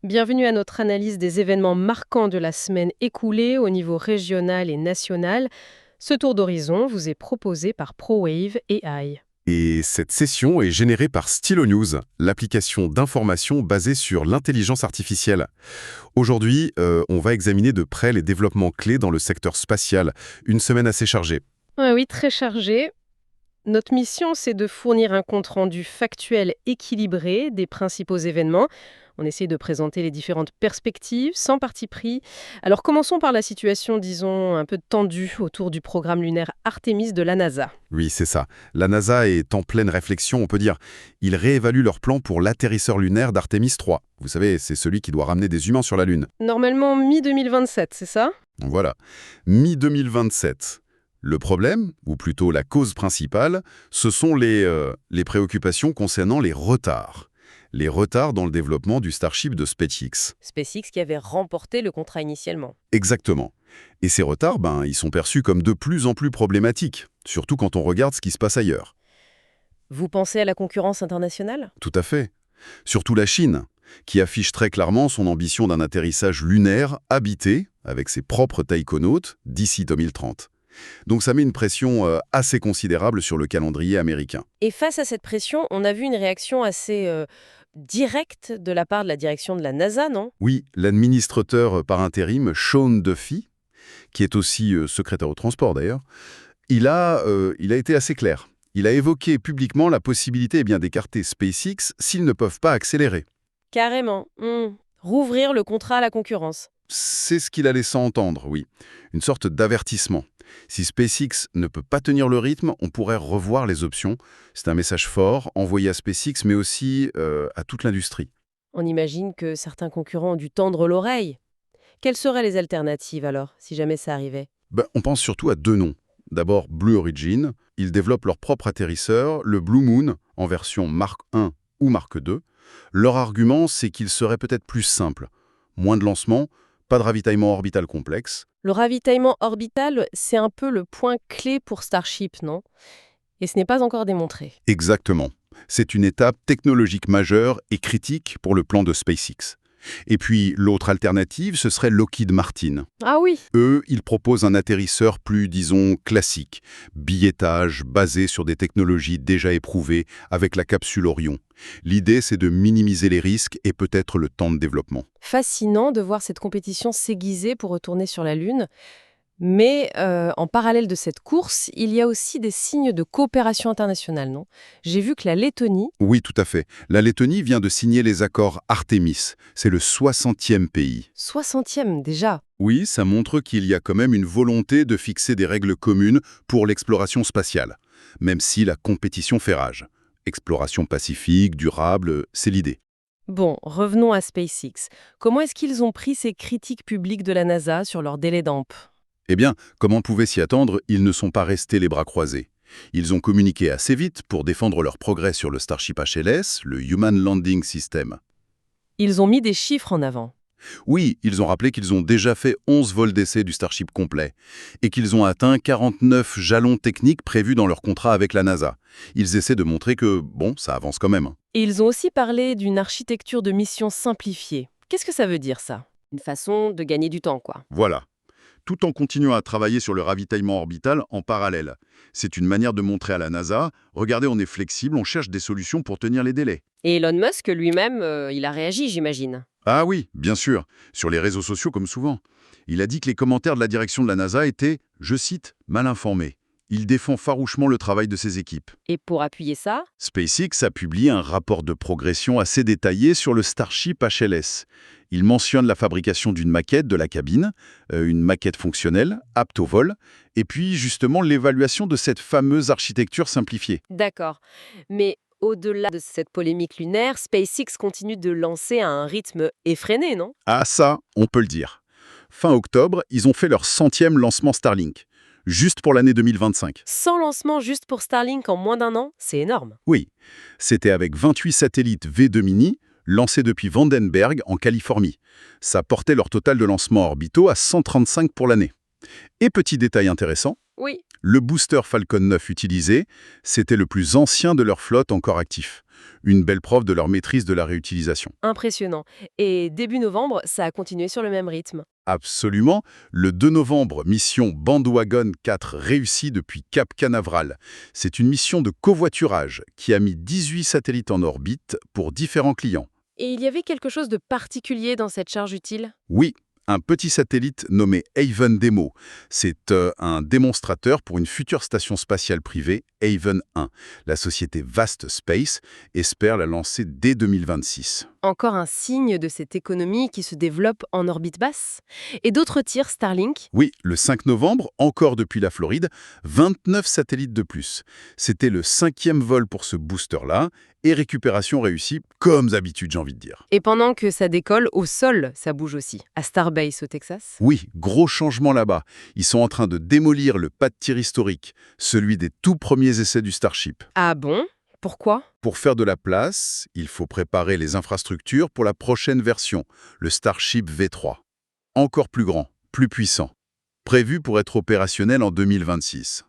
Bienvenue à notre analyse des événements marquants de la semaine écoulée au niveau régional et national. Ce tour d'horizon vous est proposé par ProWave AI. Et cette session est générée par Stylo News, l'application d'information basée sur l'intelligence artificielle. Aujourd'hui, on va examiner de près les développements clés dans le secteur spatial. Une semaine assez chargée. Ah oui, très chargé. Notre mission, c'est de fournir un compte-rendu factuel équilibré des principaux événements. On essaie de présenter les différentes perspectives, sans parti pris. Alors commençons par la situation, disons, un peu tendue autour du programme lunaire Artemis de la NASA. Oui, c'est ça. La NASA est en pleine réflexion, on peut dire. Ils réévaluent leur plan pour l'atterrisseur lunaire d'Artemis 3. Vous savez, c'est celui qui doit ramener des humains sur la Lune. Normalement mi-2027, c'est ça? Donc voilà, mi-2027. Le problème, ou plutôt la cause principale, ce sont les préoccupations concernant les retards. Les retards dans le développement du Starship de SpaceX. SpaceX qui avait remporté le contrat initialement. Exactement. Et ces retards, ils sont perçus comme de plus en plus problématiques, surtout quand on regarde ce qui se passe ailleurs. Vous pensez à la concurrence internationale? Tout à fait. Surtout la Chine, qui affiche très clairement son ambition d'un atterrissage lunaire habité, avec ses propres taïkonautes, d'ici 2030. Donc ça met une pression assez considérable sur le calendrier américain. Et face à cette pression, on a vu une réaction assez directe de la part de la direction de la NASA, non? Oui, l'administrateur par intérim, Sean Duffy, qui est aussi secrétaire au transport d'ailleurs, il a été assez clair. Il a évoqué publiquement la possibilité d'écarter SpaceX s'ils ne peuvent pas accélérer. Carrément. Rouvrir le contrat à la concurrence. C'est ce qu'il a laissé entendre, oui. Une sorte d'avertissement. Si SpaceX ne peut pas tenir le rythme, on pourrait revoir les options. C'est un message fort, envoyé à SpaceX, mais aussi à toute l'industrie. On imagine que certains concurrents ont dû tendre l'oreille. Quelles seraient les alternatives alors, si jamais ça arrivait? On pense surtout à deux noms. D'abord, Blue Origin. Ils développent leur propre atterrisseur, le Blue Moon, en version Mark 1 ou Mark 2. Leur argument, c'est qu'il serait peut-être plus simple. Moins de lancement, pas de ravitaillement orbital complexe. Le ravitaillement orbital, c'est un peu le point clé pour Starship, non? Et ce n'est pas encore démontré. Exactement. C'est une étape technologique majeure et critique pour le plan de SpaceX. Et puis, l'autre alternative, ce serait Lockheed Martin. Ah oui. Eux, ils proposent un atterrisseur plus, disons, classique, biétage, basé sur des technologies déjà éprouvées avec la capsule Orion. L'idée, c'est de minimiser les risques et peut-être le temps de développement. Fascinant de voir cette compétition s'aiguiser pour retourner sur la Lune. Mais en parallèle de cette course, il y a aussi des signes de coopération internationale, non? J'ai vu que la Lettonie... Oui, tout à fait. La Lettonie vient de signer les accords Artemis. C'est le 60e pays. 60e déjà. Oui, ça montre qu'il y a quand même une volonté de fixer des règles communes pour l'exploration spatiale, même si la compétition fait rage. Exploration pacifique, durable, c'est l'idée. Bon, revenons à SpaceX. Comment est-ce qu'ils ont pris ces critiques publiques de la NASA sur leur délai d'amp? Eh bien, comme on pouvait s'y attendre, ils ne sont pas restés les bras croisés. Ils ont communiqué assez vite pour défendre leur progrès sur le Starship HLS, le Human Landing System. Ils ont mis des chiffres en avant. Oui, ils ont rappelé qu'ils ont déjà fait 11 vols d'essai du Starship complet et qu'ils ont atteint 49 jalons techniques prévus dans leur contrat avec la NASA. Ils essaient de montrer que, ça avance quand même. Et ils ont aussi parlé d'une architecture de mission simplifiée. Qu'est-ce que ça veut dire, ça? Une façon de gagner du temps, quoi. Voilà. Tout en continuant à travailler sur le ravitaillement orbital en parallèle. C'est une manière de montrer à la NASA, regardez, on est flexible, on cherche des solutions pour tenir les délais. Et Elon Musk lui-même, il a réagi, j'imagine. Ah oui, bien sûr, sur les réseaux sociaux comme souvent. Il a dit que les commentaires de la direction de la NASA étaient, je cite, mal informés. Il défend farouchement le travail de ses équipes. Et pour appuyer ça, SpaceX a publié un rapport de progression assez détaillé sur le Starship HLS. Il mentionne la fabrication d'une maquette de la cabine, une maquette fonctionnelle, apte au vol, et puis justement l'évaluation de cette fameuse architecture simplifiée. d'accord. Mais au-delà de cette polémique lunaire, SpaceX continue de lancer à un rythme effréné, non? Ah ça, on peut le dire. Fin octobre, ils ont fait leur 100e lancement Starlink, juste pour l'année 2025. 100 lancements juste pour Starlink en moins d'un an, c'est énorme. Oui, c'était avec 28 satellites V2 Mini, lancés depuis Vandenberg, en Californie. Ça portait leur total de lancements orbitaux à 135 pour l'année. Et petit détail intéressant, Oui. Le booster Falcon 9 utilisé, c'était le plus ancien de leur flotte encore actif. Une belle preuve de leur maîtrise de la réutilisation. Impressionnant. Et début novembre, ça a continué sur le même rythme. Absolument. Le 2 novembre, mission Bandwagon 4 réussie depuis Cap Canaveral. C'est une mission de covoiturage qui a mis 18 satellites en orbite pour différents clients. Et il y avait quelque chose de particulier dans cette charge utile? Oui, un petit satellite nommé Haven Demo. C'est un démonstrateur pour une future station spatiale privée, Haven 1. La société Vast Space espère la lancer dès 2026. Encore un signe de cette économie qui se développe en orbite basse? Et d'autres tirs Starlink? Oui, le 5 novembre, encore depuis la Floride, 29 satellites de plus. C'était le 5e vol pour ce booster-là, et récupération réussie, comme d'habitude, j'ai envie de dire. Et pendant que ça décolle, au sol, ça bouge aussi. À Starbase au Texas? Oui, gros changement là-bas. Ils sont en train de démolir le pas de tir historique, celui des tout premiers essais du Starship. Ah bon? Pourquoi? Pour faire de la place, il faut préparer les infrastructures pour la prochaine version, le Starship V3. Encore plus grand, plus puissant. Prévu pour être opérationnel en 2026.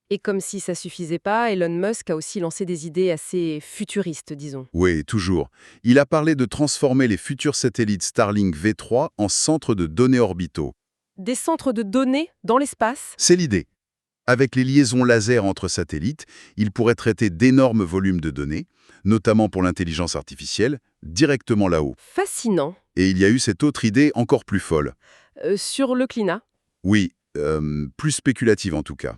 Et comme si ça suffisait pas, Elon Musk a aussi lancé des idées assez futuristes, disons. Oui, toujours. Il a parlé de transformer les futurs satellites Starlink V3 en centres de données orbitaux. Des centres de données dans l'espace? C'est l'idée. Avec les liaisons laser entre satellites, il pourrait traiter d'énormes volumes de données, notamment pour l'intelligence artificielle, directement là-haut. Fascinant. Et il y a eu cette autre idée encore plus folle. Sur le CLINA? Oui, plus spéculative en tout cas.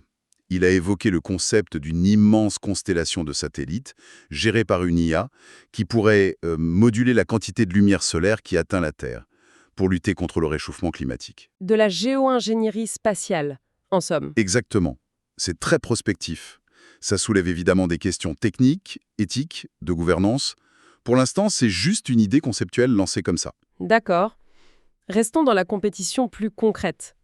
Il a évoqué le concept d'une immense constellation de satellites, gérée par une IA, qui pourrait moduler la quantité de lumière solaire qui atteint la Terre, pour lutter contre le réchauffement climatique. De la géo-ingénierie spatiale, en somme. Exactement. C'est très prospectif. Ça soulève évidemment des questions techniques, éthiques, de gouvernance. Pour l'instant, c'est juste une idée conceptuelle lancée comme ça. D'accord. Restons dans la compétition plus concrète.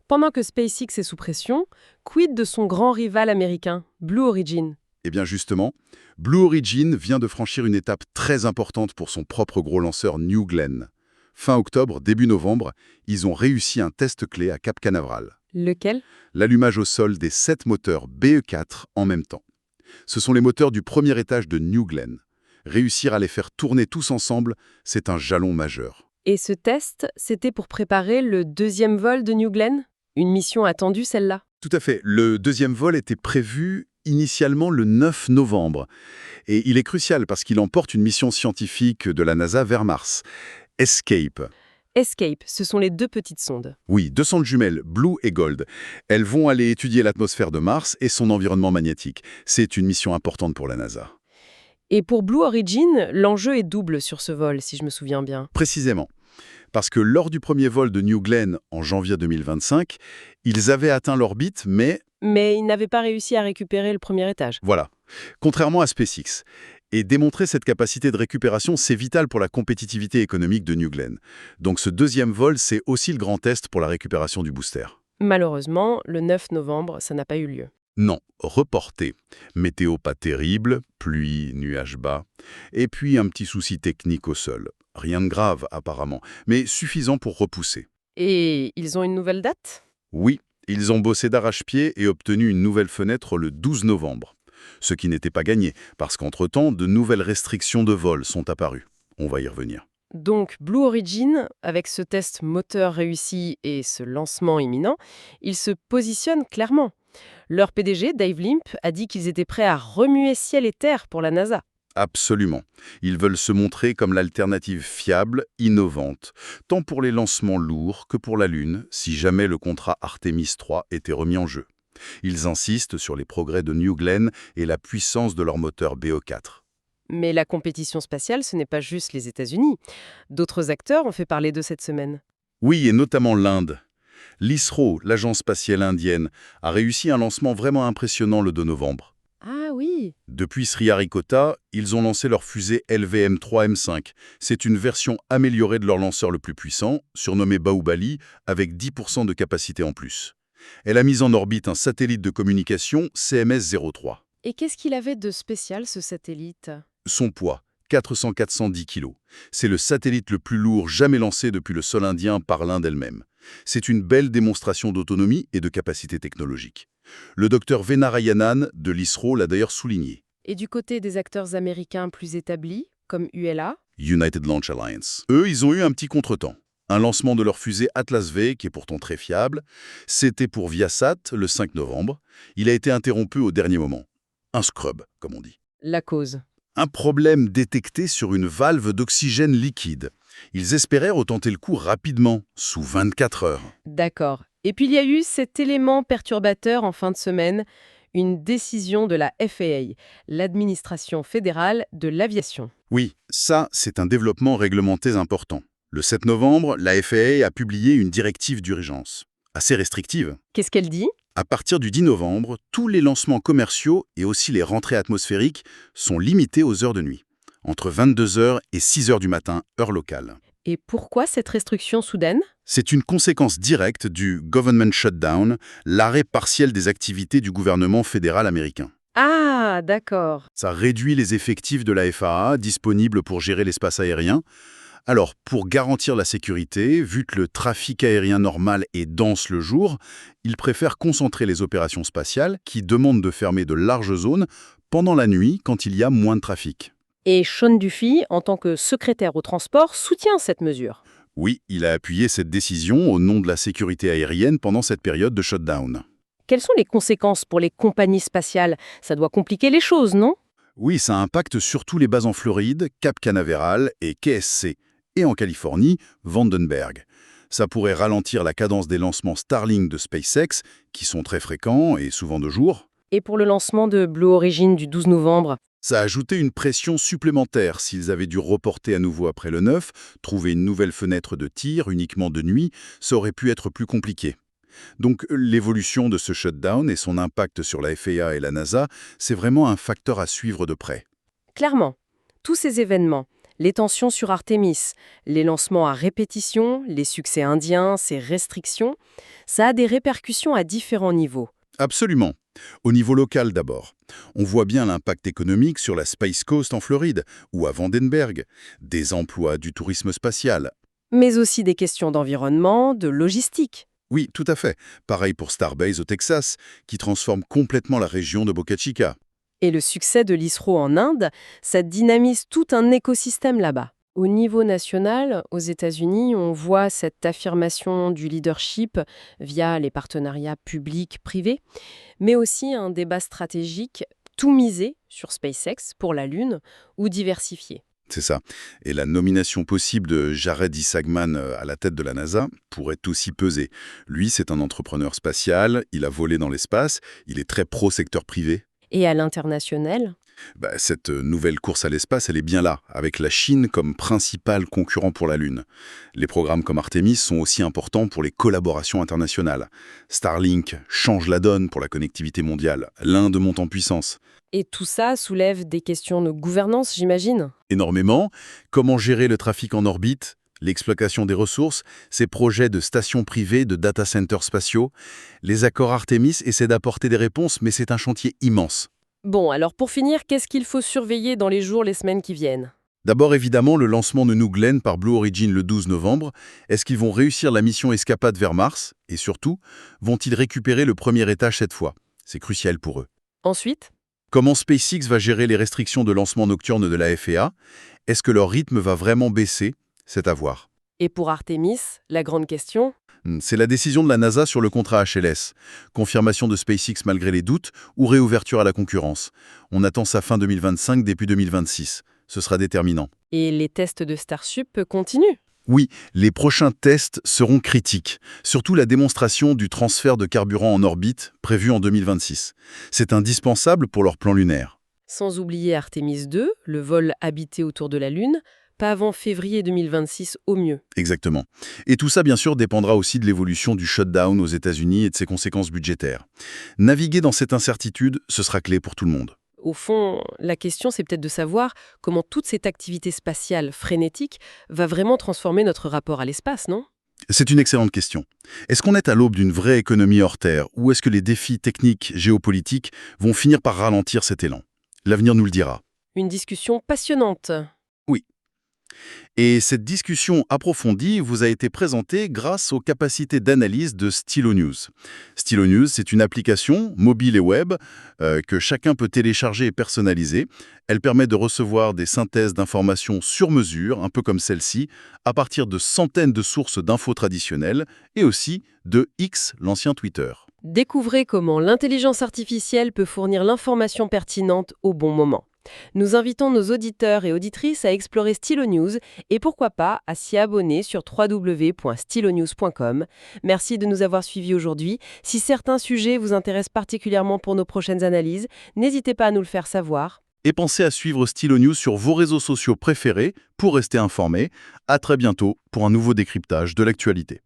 Pendant que SpaceX est sous pression, quid de son grand rival américain, Blue Origin? Eh bien justement, Blue Origin vient de franchir une étape très importante pour son propre gros lanceur New Glenn. Fin octobre, début novembre, ils ont réussi un test clé à Cap Canaveral. Lequel? L'allumage au sol des 7 moteurs BE4 en même temps. Ce sont les moteurs du premier étage de New Glenn. Réussir à les faire tourner tous ensemble, c'est un jalon majeur. Et ce test, c'était pour préparer le deuxième vol de New Glenn? Une mission attendue, celle-là? Tout à fait. Le deuxième vol était prévu initialement le 9 novembre. Et il est crucial parce qu'il emporte une mission scientifique de la NASA vers Mars. Escape. Escape, ce sont les deux petites sondes. Oui, 2 sondes jumelles, Blue et Gold. Elles vont aller étudier l'atmosphère de Mars et son environnement magnétique. C'est une mission importante pour la NASA. Et pour Blue Origin, l'enjeu est double sur ce vol, si je me souviens bien. Précisément. Parce que lors du premier vol de New Glenn en janvier 2025, ils avaient atteint l'orbite, mais Mais ils n'avaient pas réussi à récupérer le premier étage. voilà. Contrairement à SpaceX. Et démontrer cette capacité de récupération, c'est vital pour la compétitivité économique de New Glenn. Donc ce deuxième vol, c'est aussi le grand test pour la récupération du booster. Malheureusement, le 9 novembre, ça n'a pas eu lieu. Non, reporté. Météo pas terrible, pluie, nuages bas. Et puis un petit souci technique au sol. Rien de grave apparemment, mais suffisant pour repousser. Et ils ont une nouvelle date? Oui, ils ont bossé d'arrache-pied et obtenu une nouvelle fenêtre le 12 novembre. Ce qui n'était pas gagné, parce qu'entre-temps, de nouvelles restrictions de vol sont apparues. On va y revenir. Donc Blue Origin, avec ce test moteur réussi et ce lancement imminent, ils se positionnent clairement. Leur PDG, Dave Limp, a dit qu'ils étaient prêts à remuer ciel et terre pour la NASA. Absolument. Ils veulent se montrer comme l'alternative fiable, innovante, tant pour les lancements lourds que pour la Lune, si jamais le contrat Artemis 3 était remis en jeu. Ils insistent sur les progrès de New Glenn et la puissance de leur moteur BE4. Mais la compétition spatiale, ce n'est pas juste les États-Unis. D'autres acteurs ont fait parler d'eux cette semaine. Oui, et notamment l'Inde. L'ISRO, l'agence spatiale indienne, a réussi un lancement vraiment impressionnant le 2 novembre. Ah oui. Depuis Sriharikota, ils ont lancé leur fusée LVM-3M5. C'est une version améliorée de leur lanceur le plus puissant, surnommé Bahubali, avec 10% de capacité en plus. Elle a mis en orbite un satellite de communication CMS-03. Et qu'est-ce qu'il avait de spécial, ce satellite? Son poids, 410 kg. C'est le satellite le plus lourd jamais lancé depuis le sol indien par l'Inde elle-même. C'est une belle démonstration d'autonomie et de capacité technologique. Le docteur Venarayanan de l'ISRO l'a d'ailleurs souligné. Et du côté des acteurs américains plus établis, comme ULA? United Launch Alliance. Eux, ils ont eu un petit contretemps. Un lancement de leur fusée Atlas V, qui est pourtant très fiable. C'était pour Viasat, le 5 novembre. Il a été interrompu au dernier moment. Un scrub, comme on dit. La cause. Un problème détecté sur une valve d'oxygène liquide. Ils espéraient retenter le coup rapidement, sous 24 heures. D'accord. Et puis il y a eu cet élément perturbateur en fin de semaine, une décision de la FAA, l'administration fédérale de l'aviation. Oui, ça, c'est un développement réglementaire important. Le 7 novembre, la FAA a publié une directive d'urgence, assez restrictive. Qu'est-ce qu'elle dit? À partir du 10 novembre, tous les lancements commerciaux et aussi les rentrées atmosphériques sont limités aux heures de nuit, entre 22 heures et 6 heures du matin, heure locale. Et pourquoi cette restriction soudaine? C'est une conséquence directe du Government Shutdown, l'arrêt partiel des activités du gouvernement fédéral américain. Ah, d'accord. Ça réduit les effectifs de la FAA disponibles pour gérer l'espace aérien. Alors, pour garantir la sécurité, vu que le trafic aérien normal est dense le jour, ils préfèrent concentrer les opérations spatiales qui demandent de fermer de larges zones pendant la nuit quand il y a moins de trafic. Et Sean Duffy, en tant que secrétaire au transport, soutient cette mesure. Oui, il a appuyé cette décision au nom de la sécurité aérienne pendant cette période de shutdown. Quelles sont les conséquences pour les compagnies spatiales? Ça doit compliquer les choses, non? Oui, ça impacte surtout les bases en Floride, Cap Canaveral et KSC, et en Californie, Vandenberg. Ça pourrait ralentir la cadence des lancements Starlink de SpaceX, qui sont très fréquents et souvent de jour. Et pour le lancement de Blue Origin du 12 novembre? Ça a ajouté une pression supplémentaire s'ils avaient dû reporter à nouveau après le 9, trouver une nouvelle fenêtre de tir uniquement de nuit, ça aurait pu être plus compliqué. Donc l'évolution de ce shutdown et son impact sur la FAA et la NASA, c'est vraiment un facteur à suivre de près. Clairement, tous ces événements, les tensions sur Artemis, les lancements à répétition, les succès indiens, ces restrictions, ça a des répercussions à différents niveaux. Absolument. Au niveau local d'abord. On voit bien l'impact économique sur la Space Coast en Floride ou à Vandenberg, des emplois, du tourisme spatial. Mais aussi des questions d'environnement, de logistique. Oui, tout à fait. Pareil pour Starbase au Texas, qui transforme complètement la région de Boca Chica. Et le succès de l'ISRO en Inde, ça dynamise tout un écosystème là-bas. Au niveau national, aux États-Unis, on voit cette affirmation du leadership via les partenariats publics-privés, mais aussi un débat stratégique tout misé sur SpaceX pour la Lune ou diversifié. C'est ça. Et la nomination possible de Jared Isaacman à la tête de la NASA pourrait aussi peser. Lui, c'est un entrepreneur spatial, il a volé dans l'espace, il est très pro-secteur privé. Et à l'international? Cette nouvelle course à l'espace, elle est bien là, avec la Chine comme principal concurrent pour la Lune. Les programmes comme Artemis sont aussi importants pour les collaborations internationales. Starlink change la donne pour la connectivité mondiale. L'Inde monte en puissance. Et tout ça soulève des questions de gouvernance, j'imagine? Énormément. Comment gérer le trafic en orbite, l'exploitation des ressources, ces projets de stations privées, de data centers spatiaux. Les accords Artemis essaient d'apporter des réponses, mais c'est un chantier immense. Bon, alors pour finir, qu'est-ce qu'il faut surveiller dans les jours, les semaines qui viennent? D'abord, évidemment, le lancement de New Glenn par Blue Origin le 12 novembre. Est-ce qu'ils vont réussir la mission Escapade vers Mars? Et surtout, vont-ils récupérer le premier étage cette fois? C'est crucial pour eux. Ensuite? Comment SpaceX va gérer les restrictions de lancement nocturne de la FAA? Est-ce que leur rythme va vraiment baisser? C'est à voir. Et pour Artemis, la grande question? C'est la décision de la NASA sur le contrat HLS. Confirmation de SpaceX malgré les doutes ou réouverture à la concurrence. On attend sa fin 2025, début 2026. Ce sera déterminant. Et les tests de Starship continuent? Oui, les prochains tests seront critiques. Surtout la démonstration du transfert de carburant en orbite prévu en 2026. C'est indispensable pour leur plan lunaire. Sans oublier Artemis 2, le vol habité autour de la Lune, pas avant février 2026 au mieux. Exactement. Et tout ça, bien sûr, dépendra aussi de l'évolution du shutdown aux États-Unis et de ses conséquences budgétaires. Naviguer dans cette incertitude, ce sera clé pour tout le monde. Au fond, la question, c'est peut-être de savoir comment toute cette activité spatiale frénétique va vraiment transformer notre rapport à l'espace, non? C'est une excellente question. Est-ce qu'on est à l'aube d'une vraie économie hors Terre ou est-ce que les défis techniques, géopolitiques vont finir par ralentir cet élan? L'avenir nous le dira. Une discussion passionnante. Oui. Et cette discussion approfondie vous a été présentée grâce aux capacités d'analyse de Stylo News. Stylo News, c'est une application mobile et web que chacun peut télécharger et personnaliser. Elle permet de recevoir des synthèses d'informations sur mesure, un peu comme celle-ci, à partir de centaines de sources d'infos traditionnelles et aussi de X, l'ancien Twitter. Découvrez comment l'intelligence artificielle peut fournir l'information pertinente au bon moment. Nous invitons nos auditeurs et auditrices à explorer Stylo News et pourquoi pas à s'y abonner sur www.stylonews.com. Merci de nous avoir suivis aujourd'hui. Si certains sujets vous intéressent particulièrement pour nos prochaines analyses, n'hésitez pas à nous le faire savoir. Et pensez à suivre Stylo News sur vos réseaux sociaux préférés pour rester informé. À très bientôt pour un nouveau décryptage de l'actualité.